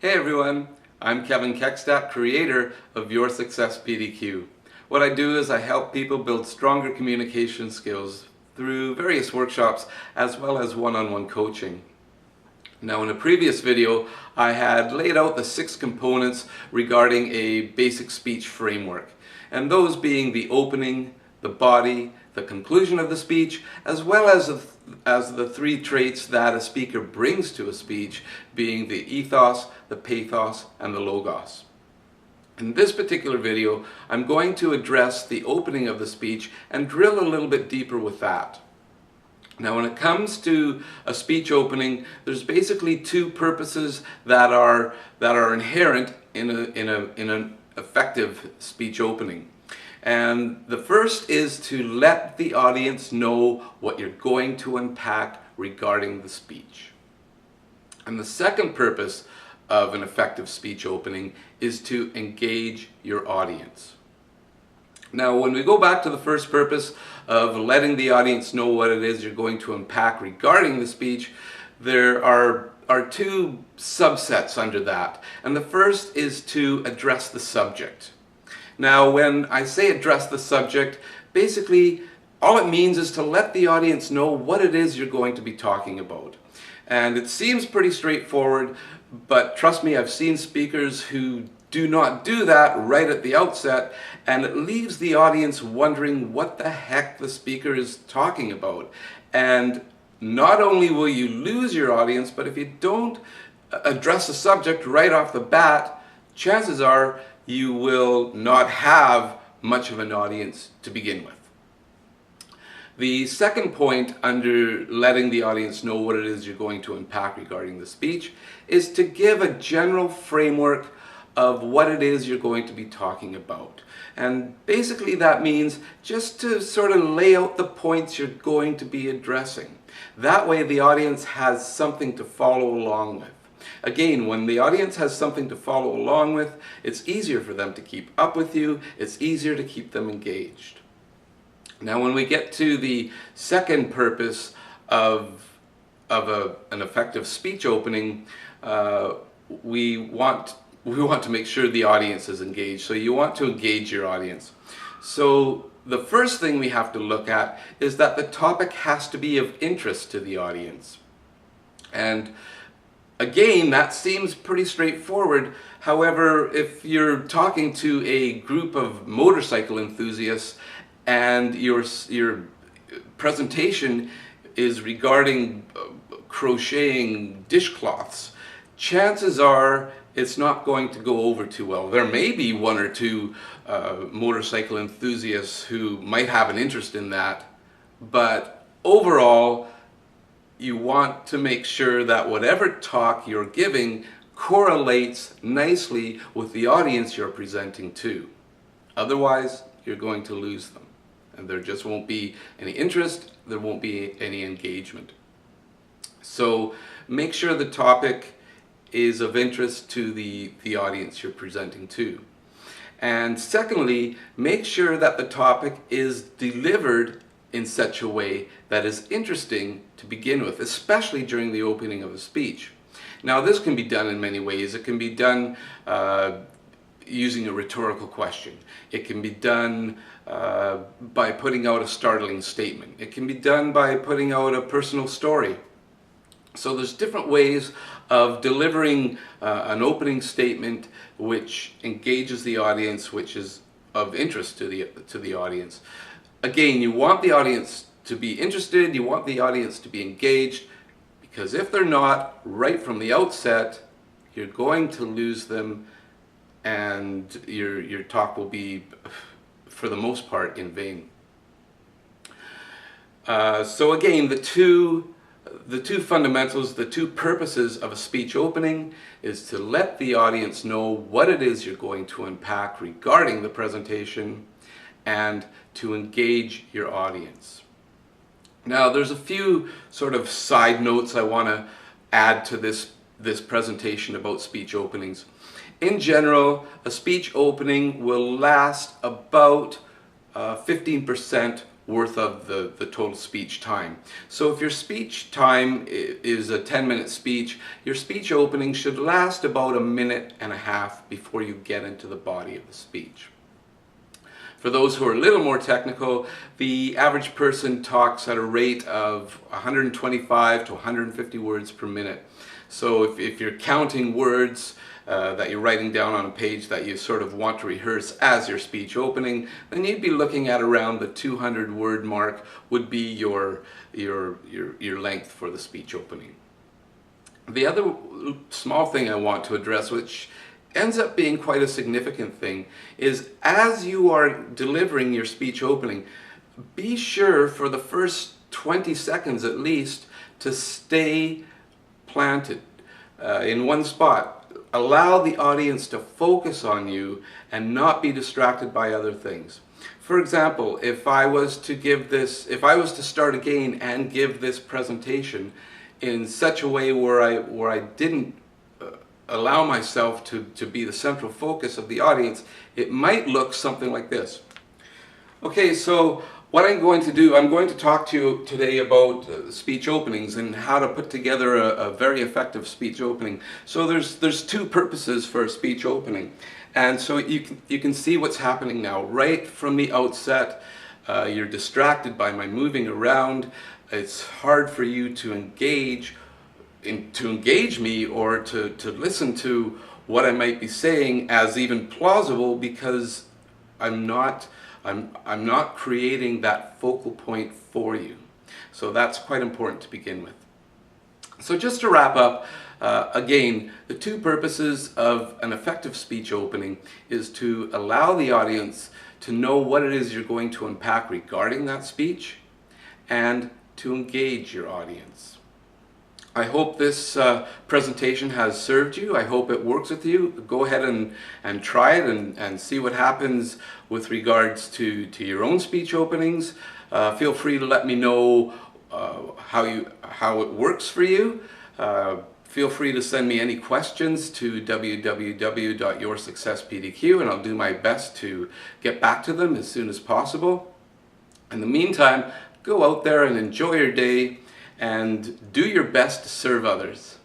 Hey everyone, I'm Kevin Keckstadt, creator of Your Success PDQ. What I do is I help people build stronger communication skills through various workshops as well as one-on-one coaching. Now, in a previous video, I had laid out the 6 components regarding a basic speech framework, and those being the opening, the body, the conclusion of the speech, as well as the 3 traits that a speaker brings to a speech, being the ethos, the pathos, and the logos. In this particular video, I'm going to address the opening of the speech and drill a little bit deeper with that. Now, when it comes to a speech opening, there's basically 2 purposes that are inherent in an effective speech opening. And the first is to let the audience know what you're going to unpack regarding the speech. And the second purpose of an effective speech opening is to engage your audience. Now, when we go back to the first purpose of letting the audience know what it is you're going to unpack regarding the speech, there are 2 subsets under that. And the first is to address the subject. Now, when I say address the subject, basically all it means is to let the audience know what it is you're going to be talking about. And it seems pretty straightforward, but trust me, I've seen speakers who do not do that right at the outset, and it leaves the audience wondering what the heck the speaker is talking about. And not only will you lose your audience, but if you don't address the subject right off the bat, chances are you will not have much of an audience to begin with. The second point under letting the audience know what it is you're going to unpack regarding the speech is to give a general framework of what it is you're going to be talking about. And basically that means just to sort of lay out the points you're going to be addressing. That way the audience has something to follow along with. Again, when the audience has something to follow along with, it's easier for them to keep up with you, it's easier to keep them engaged. Now, when we get to the second purpose of an effective speech opening, we want to make sure the audience is engaged. So you want to engage your audience. So the first thing we have to look at is that the topic has to be of interest to the audience. And again, that seems pretty straightforward. However, if you're talking to a group of motorcycle enthusiasts and your presentation is regarding crocheting dishcloths, chances are it's not going to go over too well. There may be 1 or 2 motorcycle enthusiasts who might have an interest in that, but overall, you want to make sure that whatever talk you're giving correlates nicely with the audience you're presenting to. Otherwise, you're going to lose them. And there just won't be any interest, there won't be any engagement. So make sure the topic is of interest to the audience you're presenting to. And secondly, make sure that the topic is delivered in such a way that is interesting to begin with, especially during the opening of a speech. Now, this can be done in many ways. It can be done using a rhetorical question. It can be done by putting out a startling statement. It can be done by putting out a personal story. So there's different ways of delivering an opening statement which engages the audience, which is of interest to the audience. Again, you want the audience to be interested, you want the audience to be engaged, because if they're not, right from the outset, you're going to lose them, and your talk will be, for the most part, in vain. So again, the two fundamentals, the 2 purposes of a speech opening is to let the audience know what it is you're going to unpack regarding the presentation and to engage your audience. Now, there's a few sort of side notes I want to add to this presentation about speech openings. In general, a speech opening will last about 15% worth of the total speech time. So if your speech time is a 10-minute speech, your speech opening should last about a minute and a half before you get into the body of the speech. For those who are a little more technical, the average person talks at a rate of 125 to 150 words per minute. So if you're counting words that you're writing down on a page that you sort of want to rehearse as your speech opening, then you'd be looking at around the 200 word mark would be your length for the speech opening. The other small thing I want to address, which ends up being quite a significant thing, is as you are delivering your speech opening, be sure for the first 20 seconds at least to stay planted in one spot. Allow the audience to focus on you and not be distracted by other things. For example, if I was to start again and give this presentation in such a way where I didn't allow myself to be the central focus of the audience, it might look something like this. Okay, so what I'm going to do, I'm going to talk to you today about speech openings and how to put together a very effective speech opening. So there's two purposes for a speech opening. And so you can see what's happening now. Right from the outset, you're distracted by my moving around. It's hard for you to engage me or to listen to what I might be saying as even plausible, because I'm not creating that focal point for you. So that's quite important to begin with. So just to wrap up, again, the two purposes of an effective speech opening is to allow the audience to know what it is you're going to unpack regarding that speech, and to engage your audience. I hope this presentation has served you. I hope it works with you. Go ahead and try it and see what happens with regards to your own speech openings. Feel free to let me know how it works for you. Feel free to send me any questions to www.yoursuccesspdq, and I'll do my best to get back to them as soon as possible. In the meantime, go out there and enjoy your day and do your best to serve others.